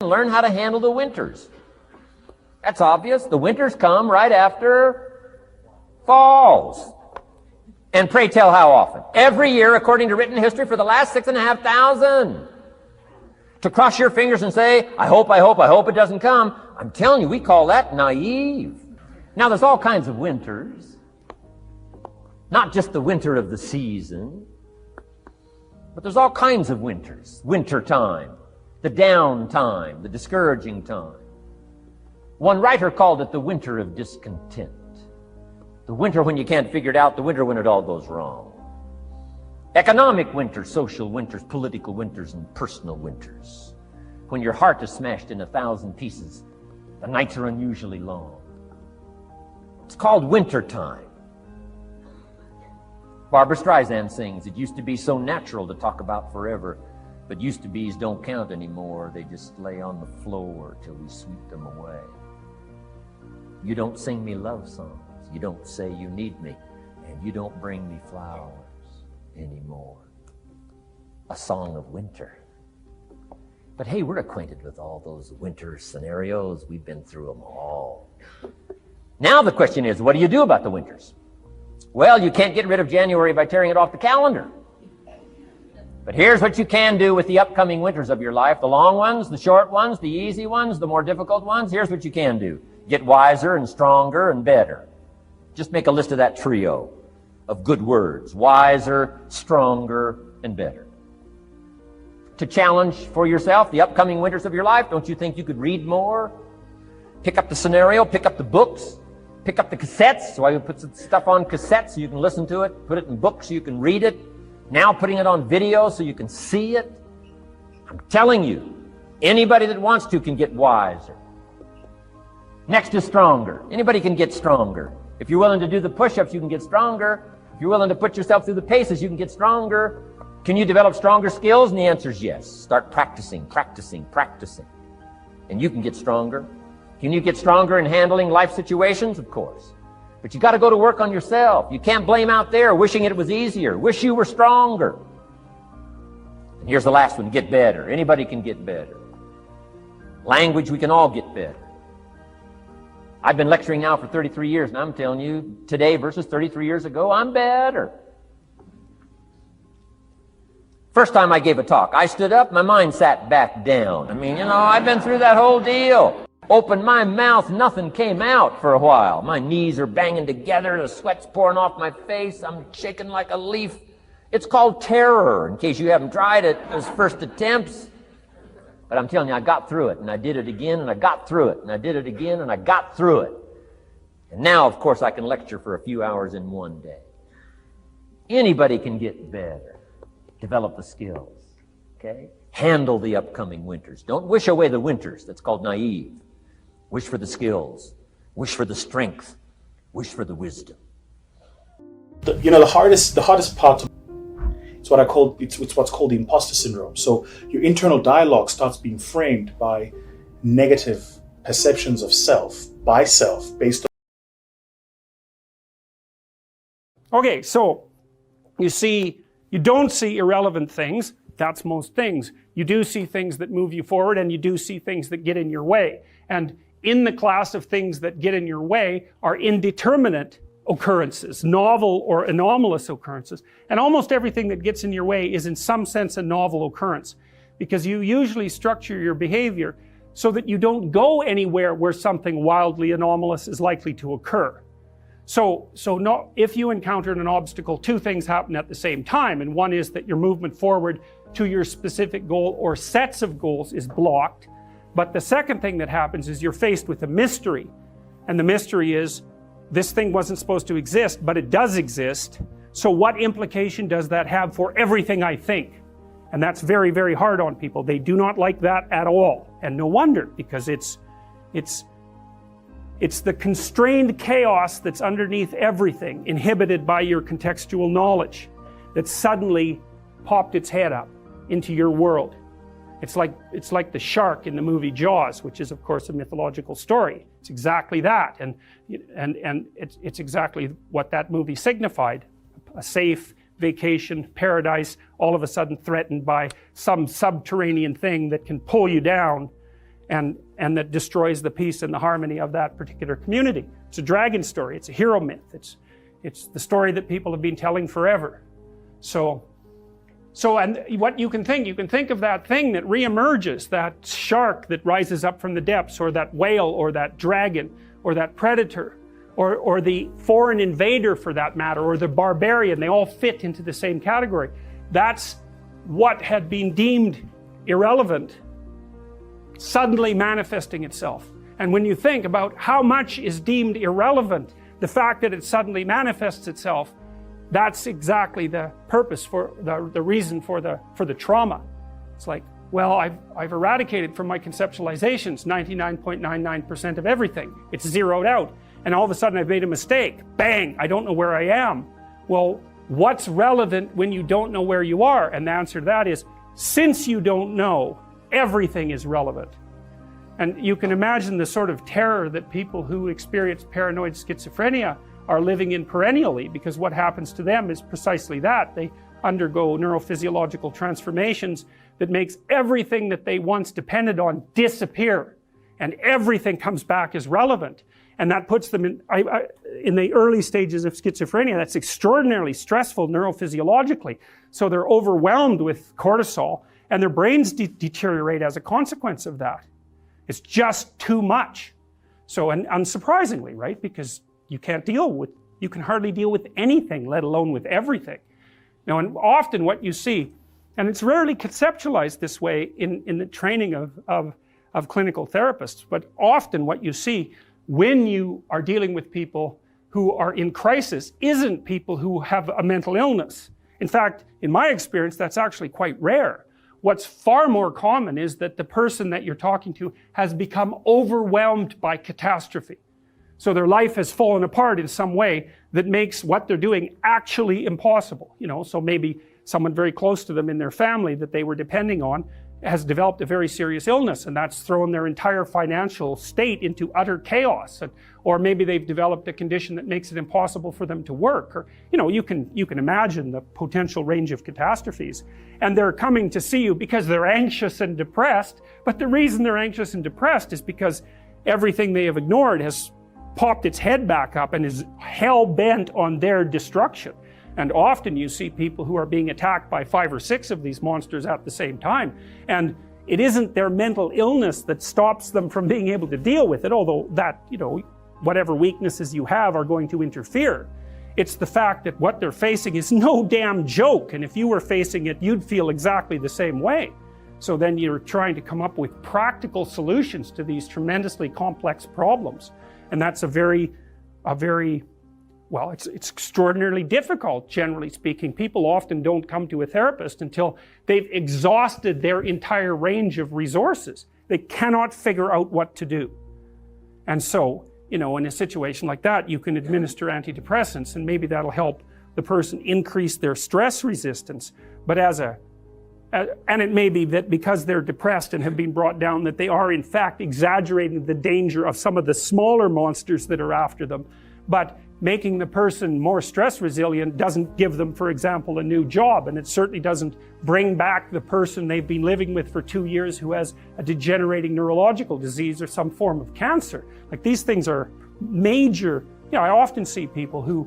learn how to handle the winters. That's obvious. The winters come right after falls. And pray tell how often? Every year, according to written history, for the last 6,500. To cross your fingers and say, I hope it doesn't come. I'm telling you, we call that naive. Now, there's all kinds of winters. Not just the winter of the season, but there's all kinds of winters. Winter time, the down time, the discouraging time. One writer called it the winter of discontent. The winter when you can't figure it out, the winter when it all goes wrong. Economic winters, social winters, political winters, and personal winters. When your heart is smashed in 1,000 pieces, the nights are unusually long. It's called winter time. Barbara Streisand sings, it used to be so natural to talk about forever, but used to be's don't count anymore. They just lay on the floor till we sweep them away. You don't sing me love songs. You don't say you need me, and you don't bring me flowers anymore. A song of winter. But hey, we're acquainted with all those winter scenarios. We've been through them all. Now the question is, what do you do about the winters? Well, you can't get rid of January by tearing it off the calendar. But here's what you can do with the upcoming winters of your life. The long ones, the short ones, the easy ones, the more difficult ones. Here's what you can do. Get wiser and stronger and better. Just make a list of that trio of good words. Wiser, stronger, and better. To challenge for yourself the upcoming winters of your life, don't you think you could read more? Pick up the scenario, pick up the books, pick up the cassettes. So I would put some stuff on cassettes so you can listen to it, put it in books so you can read it. Now putting it on video so you can see it. I'm telling you, anybody that wants to can get wiser. Next is stronger. Anybody can get stronger. If you're willing to do the push-ups, you can get stronger. If you're willing to put yourself through the paces, you can get stronger. Can you develop stronger skills? And the answer is yes. Start practicing. And you can get stronger. Can you get stronger in handling life situations? Of course. But you got to go to work on yourself. You can't blame out there wishing it was easier. Wish you were stronger. And here's the last one. Get better. Anybody can get better. Language, we can all get better. I've been lecturing now for 33 years, and I'm telling you, today versus 33 years ago, I'm better. First time I gave a talk, I stood up, my mind sat back down. I mean, I've been through that whole deal. Opened my mouth, nothing came out for a while. My knees are banging together, the sweat's pouring off my face, I'm shaking like a leaf. It's called terror, in case you haven't tried it as first attempts. But I'm telling you, I got through it, and I did it again, and I got through it, and I did it again, and I got through it. And now, of course, I can lecture for a few hours in one day. Anybody can get better. Develop the skills, okay? Handle the upcoming winters. Don't wish away the winters. That's called naive. Wish for the skills. Wish for the strength. Wish for the wisdom. The hardest part it's what's called the imposter syndrome. So your internal dialogue starts being framed by negative perceptions of self, by self, based on... Okay, so you don't see irrelevant things. That's most things. You do see things that move you forward, and you do see things that get in your way. And in the class of things that get in your way are indeterminate occurrences, novel or anomalous occurrences. And almost everything that gets in your way is in some sense a novel occurrence, because you usually structure your behavior so that you don't go anywhere where something wildly anomalous is likely to occur. So if you encounter an obstacle, two things happen at the same time, and one is that your movement forward to your specific goal or sets of goals is blocked. But the second thing that happens is you're faced with a mystery, and the mystery is, this thing wasn't supposed to exist, but it does exist. So what implication does that have for everything I think? And that's very, very hard on people. They do not like that at all. And no wonder, because it's the constrained chaos that's underneath everything, inhibited by your contextual knowledge, that suddenly popped its head up into your world. It's like the shark in the movie Jaws, which is of course a mythological story. It's exactly that, and it's exactly what that movie signified. A safe vacation paradise, all of a sudden threatened by some subterranean thing that can pull you down and that destroys the peace and the harmony of that particular community. It's a dragon story. It's a hero myth. It's the story that people have been telling forever. So and what you can think of that thing that reemerges, that shark that rises up from the depths, or that whale, or that dragon, or that predator, or the foreign invader for that matter, or the barbarian. They all fit into the same category. That's what had been deemed irrelevant suddenly manifesting itself. And when you think about how much is deemed irrelevant, the fact that it suddenly manifests itself, that's exactly the purpose for the reason for the trauma. It's like, well, I've eradicated from my conceptualizations 99.99% of everything. It's zeroed out. And all of a sudden I've made a mistake. Bang, I don't know where I am. Well, what's relevant when you don't know where you are? And the answer to that is, since you don't know, everything is relevant. And you can imagine the sort of terror that people who experience paranoid schizophrenia are living in perennially, because what happens to them is precisely that. They undergo neurophysiological transformations that makes everything that they once depended on disappear, and everything comes back as relevant. And that puts them in the early stages of schizophrenia. That's extraordinarily stressful neurophysiologically. So they're overwhelmed with cortisol, and their brains deteriorate as a consequence of that. It's just too much. So, and unsurprisingly, right? Because you can hardly deal with anything, let alone with everything. Now, and often what you see, and it's rarely conceptualized this way in the training of clinical therapists, but often what you see when you are dealing with people who are in crisis isn't people who have a mental illness. In fact, in my experience, that's actually quite rare. What's far more common is that the person that you're talking to has become overwhelmed by catastrophe. So their life has fallen apart in some way that makes what they're doing actually impossible. So maybe someone very close to them in their family that they were depending on has developed a very serious illness, and that's thrown their entire financial state into utter chaos. Or maybe they've developed a condition that makes it impossible for them to work. Or, you can imagine the potential range of catastrophes. And they're coming to see you because they're anxious and depressed, but the reason they're anxious and depressed is because everything they have ignored has popped its head back up and is hell-bent on their destruction. And often you see people who are being attacked by 5 or 6 of these monsters at the same time. And it isn't their mental illness that stops them from being able to deal with it, although that, whatever weaknesses you have are going to interfere. It's the fact that what they're facing is no damn joke, and if you were facing it, you'd feel exactly the same way. So then you're trying to come up with practical solutions to these tremendously complex problems. And that's well, it's extraordinarily difficult, generally speaking. People often don't come to a therapist until they've exhausted their entire range of resources. They cannot figure out what to do. And so, in a situation like that, you can administer antidepressants, and maybe that'll help the person increase their stress resistance. But and it may be that because they're depressed and have been brought down, that they are in fact exaggerating the danger of some of the smaller monsters that are after them. But making the person more stress resilient doesn't give them, for example, a new job, and it certainly doesn't bring back the person they've been living with for 2 years who has a degenerating neurological disease or some form of cancer. Like, these things are major. I often see people who,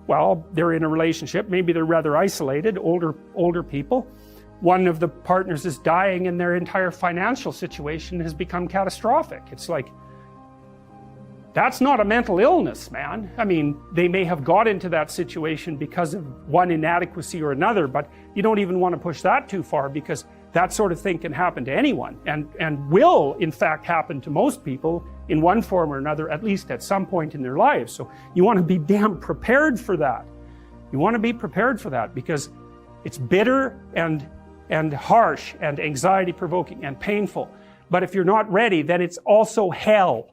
well, they're in a relationship, maybe they're rather isolated, older people. One of the partners is dying and their entire financial situation has become catastrophic. It's like, that's not a mental illness, man. I mean, they may have got into that situation because of one inadequacy or another, but you don't even want to push that too far, because that sort of thing can happen to anyone, and will, in fact, happen to most people in one form or another, at least at some point in their lives. So you want to be damn prepared for that. You want to be prepared for that, because it's bitter and harsh and anxiety-provoking and painful. But if you're not ready, then it's also hell.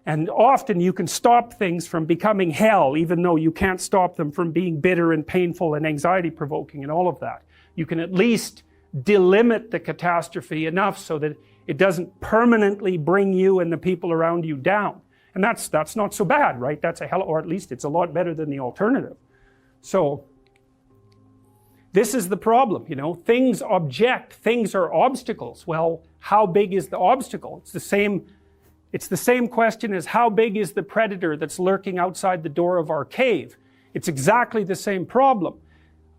And often you can stop things from becoming hell, even though you can't stop them from being bitter and painful and anxiety-provoking and all of that. You can at least delimit the catastrophe enough so that it doesn't permanently bring you and the people around you down. And that's not so bad, right? That's a hell, or at least it's a lot better than the alternative. So this is the problem, things object, things are obstacles. Well, how big is the obstacle? It's the same question as how big is the predator that's lurking outside the door of our cave? It's exactly the same problem,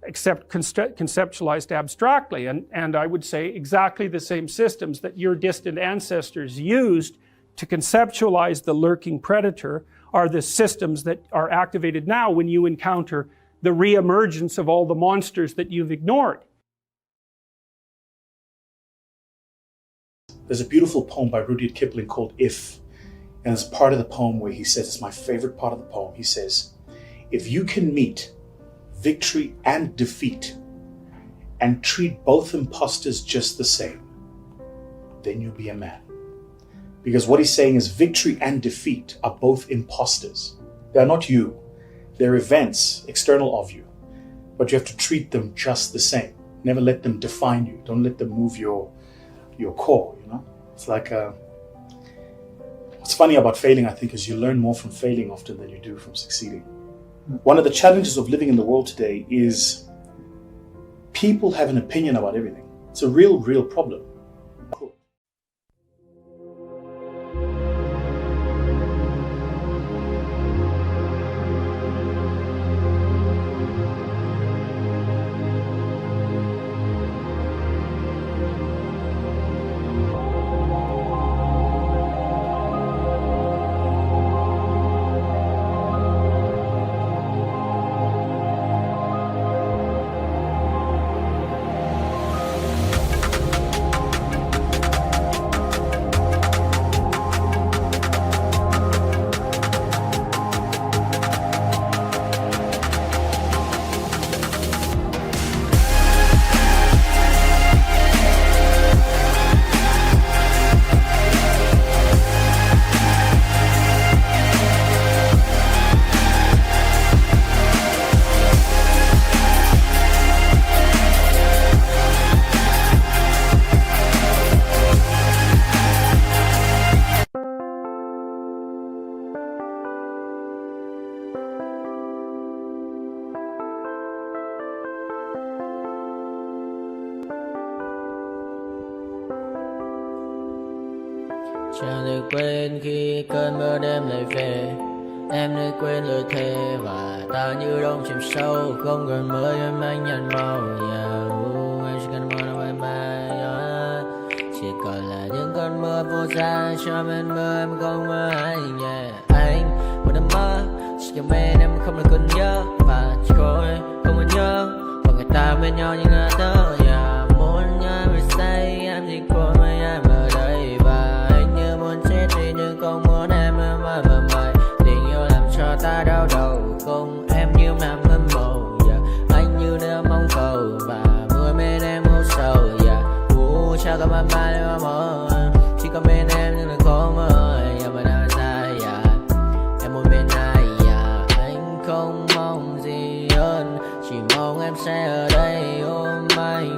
except conceptualized abstractly, and I would say exactly the same systems that your distant ancestors used to conceptualize the lurking predator are the systems that are activated now when you encounter the re-emergence of all the monsters that you've ignored. There's a beautiful poem by Rudyard Kipling called If, and it's part of the poem where he says, it's my favorite part of the poem, he says, if you can meet victory and defeat and treat both imposters just the same, then you'll be a man. Because what he's saying is victory and defeat are both imposters. They are not you. They're events external of you, but you have to treat them just the same. Never let them define you. Don't let them move your core, you know? It's like, what's funny about failing, I think, is you learn more from failing often than you do from succeeding. One of the challenges of living in the world today is people have an opinion about everything. It's a real problem. Chẳng được quên khi cơn mưa đêm lại về. Em đã quên lời thề và ta như đông chìm sâu. Không còn mới em anh nhận màu. Em chỉ cần mơ đâu em bay. Chỉ còn là những cơn mưa vô giá. Cho bên mơ em không mơ anh. Anh một đêm mơ. Chỉ cần bên em không được cần nhớ. Và chỉ có em không muốn nhớ. Và người ta bên nhau như ngã tớ. Muốn nhớ về say em chỉ có mấy em ở đây. Và anh như muốn chết đi nhưng không muốn em mơ mày. Tình yêu làm cho ta đau đầu. Cùng em như nằm hâm mộ. Anh như đeo mong cầu. Và mưa bên em ngủ sầu. Chào các bạn ba đêm mơ. Chỉ có bên em nhưng là khó mơ. Mà đang dài em muốn bên ai. Anh không mong gì hơn. Chỉ mong em sẽ ở đây ôm anh.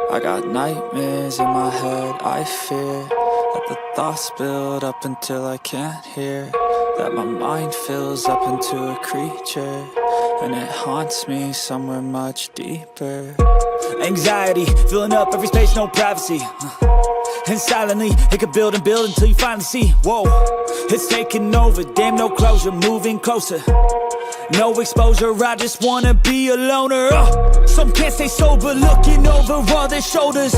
I got nightmares in my head, I fear that the thoughts build up until I can't hear, that my mind fills up into a creature, and it haunts me somewhere much deeper. Anxiety, filling up every space, no privacy. And silently, it could build and build until you finally see, whoa, it's taking over, damn no closure, moving closer. No exposure, I just wanna be a loner. Some can't stay sober, looking over all their shoulders,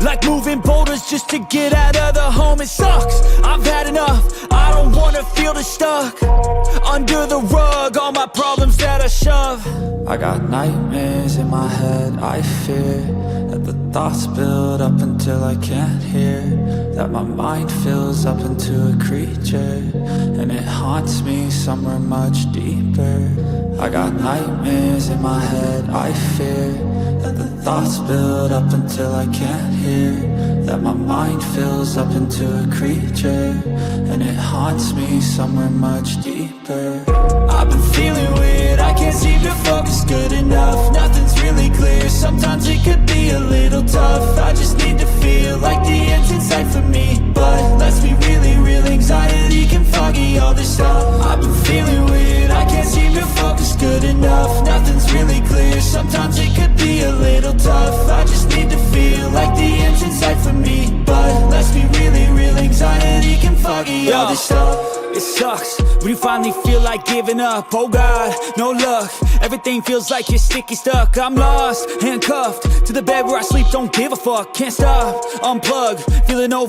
like moving boulders just to get out of the home. It sucks, I've had enough, I don't wanna feel the stuck under the rug, all my problems that I shove. I got nightmares in my head, I fear that the thoughts build up until I can't hear, that my mind fills up into a creature, and it haunts me somewhere much deeper. I got nightmares in my head, I fear that the thoughts build up until I can't hear, that my mind fills up into a creature, and it haunts me somewhere much deeper. I've been feeling weird, I can't seem to focus good enough. Nothing's really clear, sometimes it could be a little tough. I just need to feel like the end's in sight for me, but let's be really real, anxiety can foggy all this stuff. I've been feeling weird, I can't seem to focus good enough. Nothing's really clear, sometimes it could be a little tough. I just need to feel like the end's in sight for me, but let's be really real, anxiety can foggy all this stuff. It sucks when you finally feel like giving up. Oh God, no luck, everything feels like you're sticky stuck. I'm lost, handcuffed to the bed where I sleep, don't give a fuck. Can't stop, unplug, feeling over